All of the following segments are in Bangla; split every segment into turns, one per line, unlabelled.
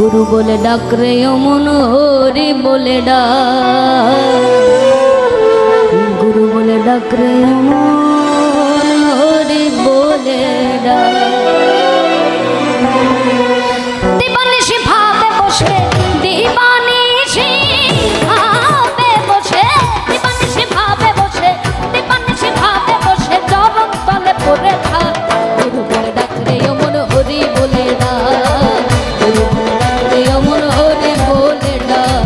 গুরু বলে ডাক রে অমন হরি বলে ডাক, গুরু বলে ডাক রে অমন হরি বলে ডাক। দিবানিশি ভাবে বসে, দিবানিশি ভাবে বসে, দিবানিশি ভাবে বসে, দিবানিশি ভাবে বসে চরণ তলে পড়ে থাক। গুরু বলে ডাক রে অমন হরি বলে ডাক, গুরু বলে ডাক রে অমন হরি বলে ডাক।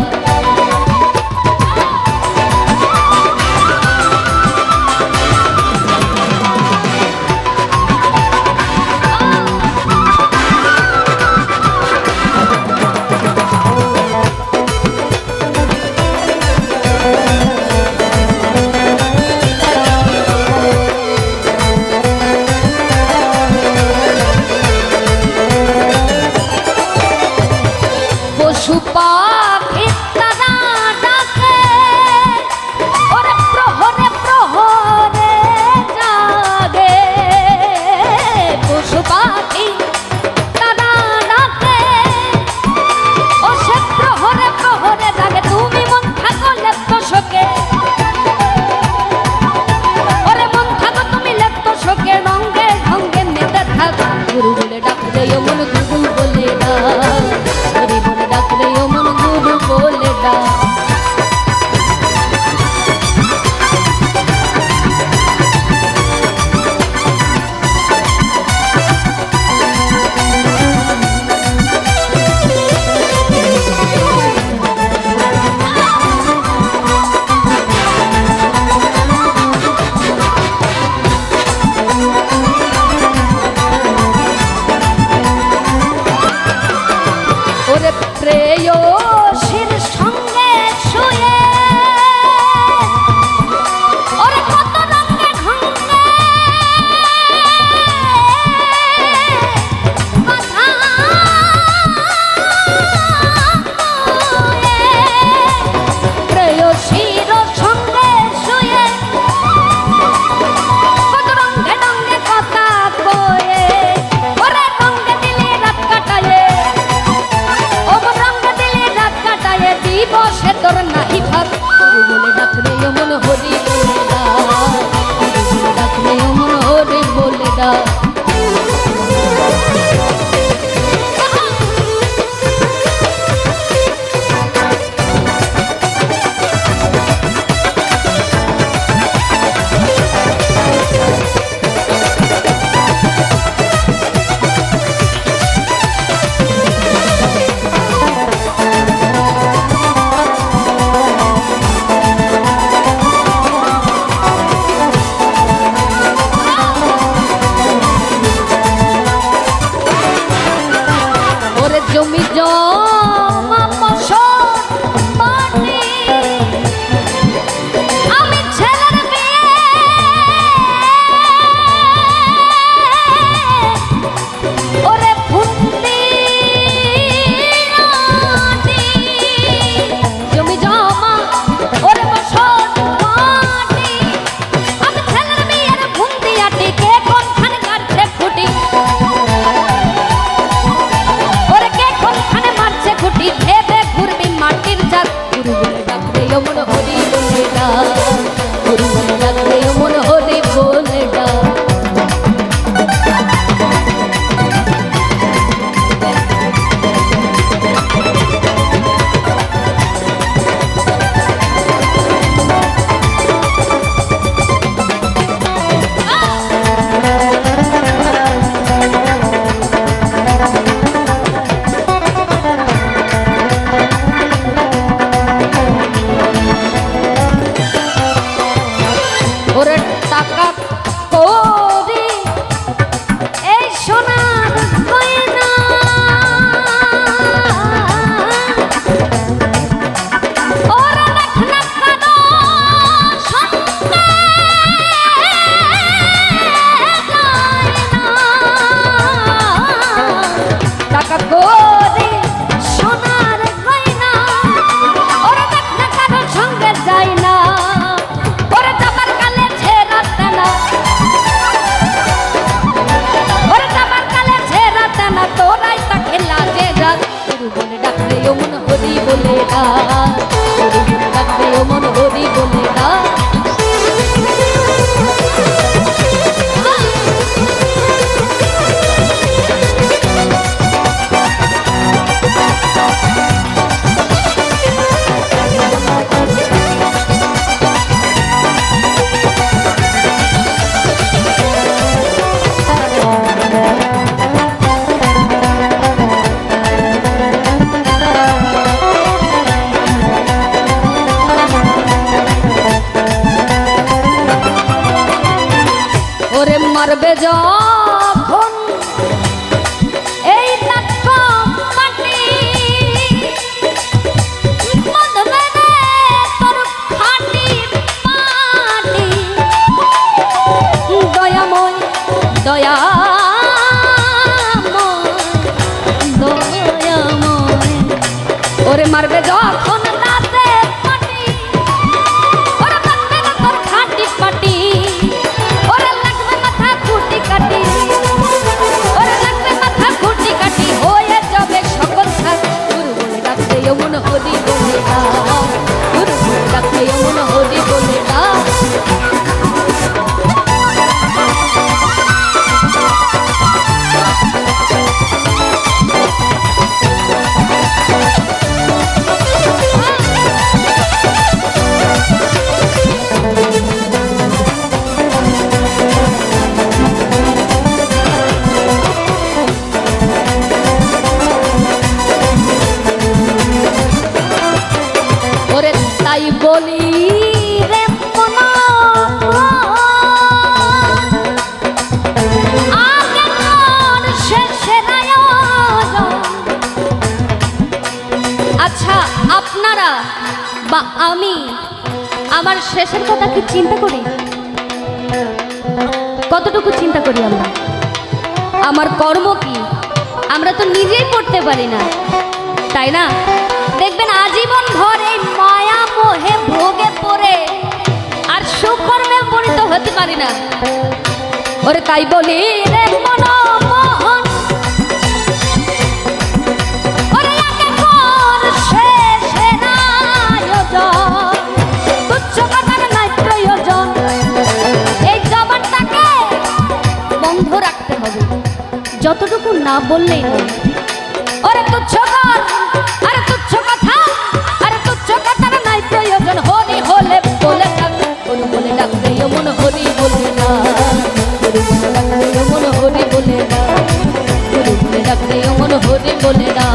পশু পাখি তারা ডাকে, ওরে প্রহরে প্রহরে জাগে। পশু পাখি তারা ডাকে, ও সে প্রহরে প্রহরে জাগে। তুমি মন থাকো লেপ্ত শোকে, ওরে মন থাকো তুমি লেপ্ত শোকে, রঙ্গে ঢঙ্গে মেতে থাক। গুরু বলে ডাক রে অমন গুরু বলে ডাক, হরি বলে ডাক রে অমন গুরু বলে ডাক। ওরে প্রেয়সীর সঙ্গে শুয়ে, ওরে কত রঙে ঢঙ্গে কথা কয়ে। প্রেয়সীর সঙ্গে শুয়ে কত রঙে ঢঙ্গে কথা কয়ে, ওরে রঙে দিলে রাত কাটায়ে, দিবসে তোর নাহি ভাগ। গুরু বলে ডাক রে অমন হরি বলে ডাক, গুরু বলে ডাক রে অমন হরি বলে ডাক। ওরে মারবে যখন এই নাটক মাটি বাঁধবে রে তোর খাটি পাটি দয়াময় দয়াময় ওরে মারবে যখন রাতে পাটি ওরে বাঁধবে না তোর খাটি পাটি ওরে লাগবে মাথা খুঁটি কাটি ওরে লাগবে মাথা খুঁটি কাটি হয়ে যাবে সকল থাক গুরু বলে ডাকতে এমন হরি বলে না গুরু বলে ডাকতে এমন হরি বলে না ওরে তাই বলি রে মনা আগে তোর শেষের আয়োজন। আচ্ছা আপনারা বা আমি আমার শেষের কথা কি চিন্তা করি? কতটুকু চিন্তা করি আমরা? আমার কর্ম কি আমরা তো নিজেই পড়তে পারি না, তাই না? দেখবেন আজীবন ভর এই মায়া মোহে ভোগে পড়ে আর সুকর্মে পরিণত হতে পারি না। ওরে তাই বলি রে মনমোহন ওরে আগে কর শেষের আয়োজন তুচ্ছ কথার নাই প্রয়োজন। এই জবানটাকে বন্ধ রাখতে হবে, যতটুকু না বললেই নয়। ওরে তুচ্ছ কর আরে তুচ্ছ কথা আরে তুচ্ছ কথার নাই প্রয়োজন। হরি হলে বলে ডাক গুরু বলে ডাকতে এমন হরি বলে না গুরু বলে ডাকতে এমন হরি বলে না গুরু বলে ডাকতে এমন হরি বলে না।